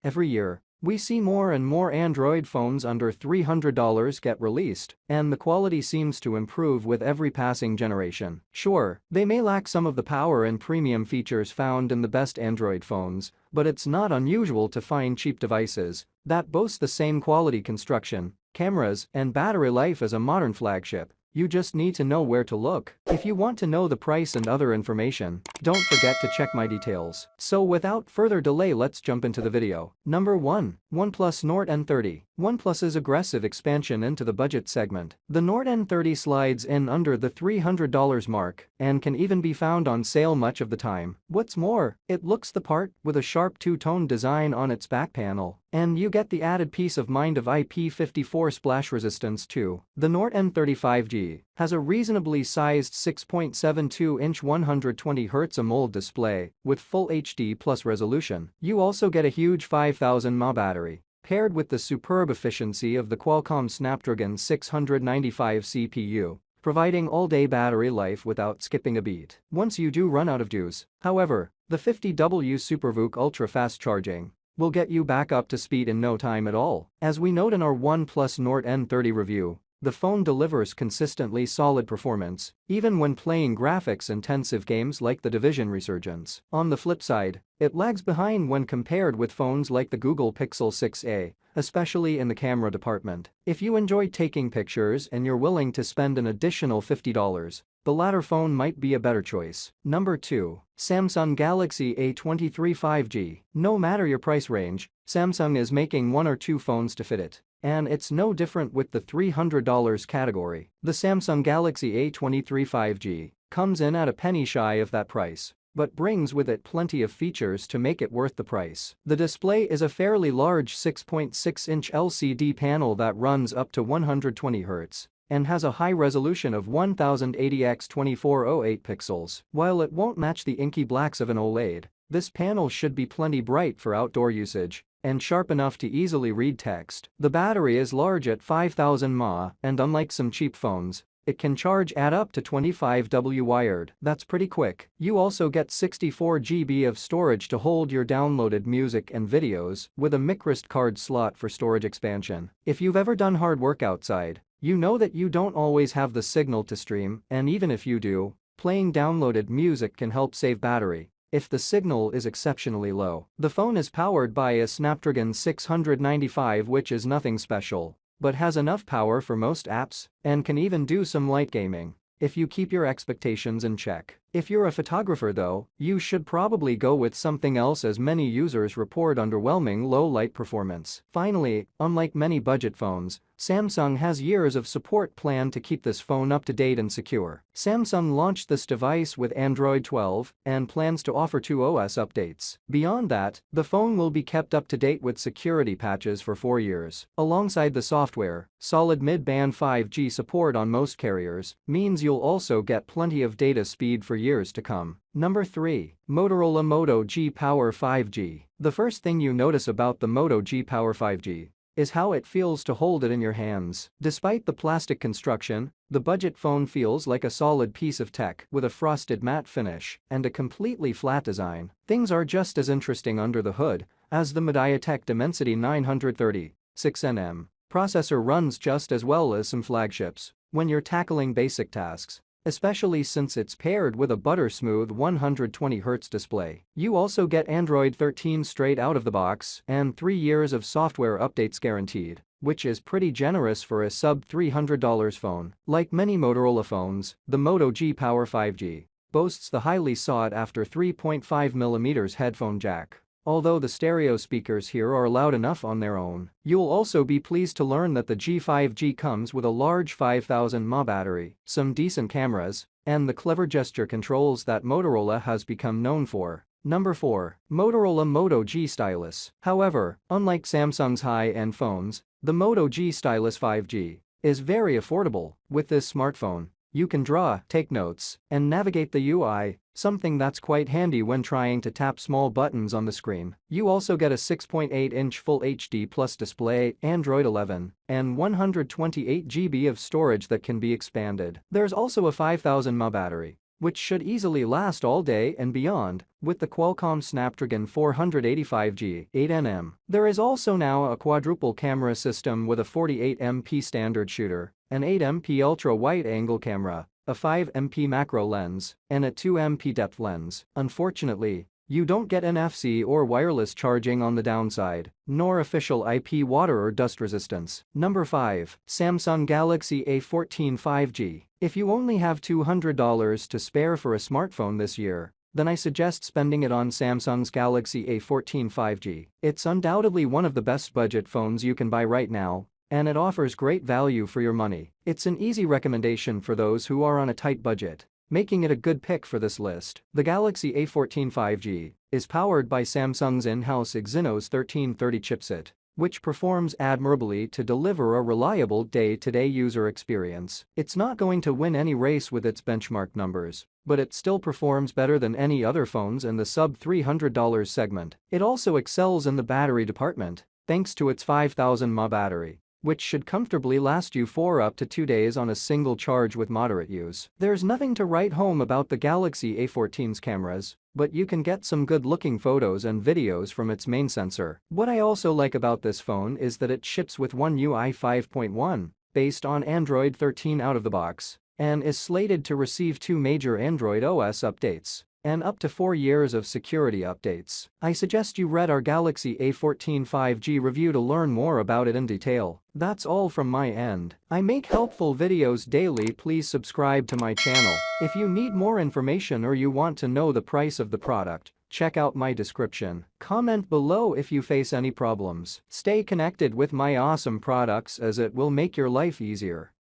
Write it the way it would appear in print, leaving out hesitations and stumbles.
Every year, we see more and more Android phones under $300 get released, and the quality seems to improve with every passing generation. Sure, they may lack some of the power and premium features found in the best Android phones, but it's not unusual to find cheap devices that boast the same quality construction, cameras, and battery life as a modern flagship. You just need to know where to look. If you want to know the price and other information, don't forget to check my details. So without further delay, let's jump into the video. Number 1. OnePlus Nord N30. OnePlus's aggressive expansion into the budget segment. The Nord N30 slides in under the $300 mark and can even be found on sale much of the time. What's more, it looks the part with a sharp two-tone design on its back panel. And you get the added peace of mind of IP54 splash resistance too. The Nord N30 5G has a reasonably sized 6.72-inch 120Hz AMOLED display with full HD plus resolution. You also get a huge 5000 mAh battery, paired with the superb efficiency of the Qualcomm Snapdragon 695 CPU, providing all-day battery life without skipping a beat. Once you do run out of juice, however, the 50W SuperVOOC ultra-fast charging will get you back up to speed in no time at all. As we note in our OnePlus Nord N30 review, the phone delivers consistently solid performance, even when playing graphics-intensive games like The Division Resurgence. On the flip side, it lags behind when compared with phones like the Google Pixel 6a, especially in the camera department. If you enjoy taking pictures and you're willing to spend an additional $50, the latter phone might be a better choice. Number 2. Samsung Galaxy A23 5G. No matter your price range, Samsung is making one or two phones to fit it. And it's no different with the $300 category. The Samsung Galaxy A23 5G comes in at a penny shy of that price, but brings with it plenty of features to make it worth the price. The display is a fairly large 6.6-inch LCD panel that runs up to 120 Hz and has a high resolution of 1080 x 2408 pixels. While it won't match the inky blacks of an OLED, this panel should be plenty bright for outdoor usage and sharp enough to easily read text. The battery is large at 5000 mAh, and unlike some cheap phones, it can charge at up to 25W wired. That's pretty quick. You also get 64GB of storage to hold your downloaded music and videos, with a microSD card slot for storage expansion. If you've ever done hard work outside, you know that you don't always have the signal to stream, and even if you do, playing downloaded music can help save battery if the signal is exceptionally low. The phone is powered by a Snapdragon 695, which is nothing special, but has enough power for most apps and can even do some light gaming if you keep your expectations in check. If you're a photographer though, you should probably go with something else, as many users report underwhelming low light performance. Finally, unlike many budget phones, Samsung has years of support planned to keep this phone up to date and secure. Samsung launched this device with Android 12 and plans to offer 2 OS updates. Beyond that, the phone will be kept up to date with security patches for 4 years. Alongside the software, solid mid-band 5G support on most carriers means you'll also get plenty of data speed for years to come. Number 3. Motorola Moto G Power 5G. The first thing you notice about the Moto G Power 5G is how it feels to hold it in your hands. Despite the plastic construction, the budget phone feels like a solid piece of tech with a frosted matte finish and a completely flat design. Things are just as interesting under the hood, as the MediaTek Dimensity 930 6nm processor runs just as well as some flagships when you're tackling basic tasks, especially since it's paired with a butter-smooth 120Hz display. You also get Android 13 straight out of the box and 3 years of software updates guaranteed, which is pretty generous for a sub-$300 phone. Like many Motorola phones, the Moto G Power 5G boasts the highly sought-after 3.5mm headphone jack. Although the stereo speakers here are loud enough on their own, you'll also be pleased to learn that the G5G comes with a large 5000 mAh battery, some decent cameras, and the clever gesture controls that Motorola has become known for. Number 4. Motorola Moto G Stylus. However, unlike Samsung's high-end phones, the Moto G Stylus 5G is very affordable. With this smartphone, you can draw, take notes, and navigate the UI, something that's quite handy when trying to tap small buttons on the screen. You also get a 6.8-inch Full HD Plus display, Android 11, and 128GB of storage that can be expanded. There's also a 5000 mAh battery, which should easily last all day and beyond, with the Qualcomm Snapdragon 485G 8nm. There is also now a quadruple camera system with a 48MP standard shooter, an 8MP ultra-wide-angle camera, a 5MP macro lens, and a 2MP depth lens. Unfortunately, you don't get NFC or wireless charging on the downside, nor official IP water or dust resistance. Number 5. Samsung Galaxy A14 5G. If you only have $200 to spare for a smartphone this year, then I suggest spending it on Samsung's Galaxy A14 5G. It's undoubtedly one of the best budget phones you can buy right now, and it offers great value for your money. It's an easy recommendation for those who are on a tight budget, making it a good pick for this list. The Galaxy A14 5G is powered by Samsung's in-house Exynos 1330 chipset, which performs admirably to deliver a reliable day-to-day user experience. It's not going to win any race with its benchmark numbers, but it still performs better than any other phones in the sub-$300 segment. It also excels in the battery department, thanks to its 5000 mAh battery, which should comfortably last you for up to 2 days on a single charge with moderate use. There's nothing to write home about the Galaxy A14's cameras, but you can get some good-looking photos and videos from its main sensor. What I also like about this phone is that it ships with One UI 5.1, based on Android 13 out of the box, and is slated to receive 2 major Android OS updates and up to 4 years of security updates. I suggest you read our Galaxy A14 5G review to learn more about it in detail. That's all from my end. I make helpful videos daily. Please subscribe to my channel. If you need more information or you want to know the price of the product, check out my description. Comment below if you face any problems. Stay connected with my awesome products as it will make your life easier.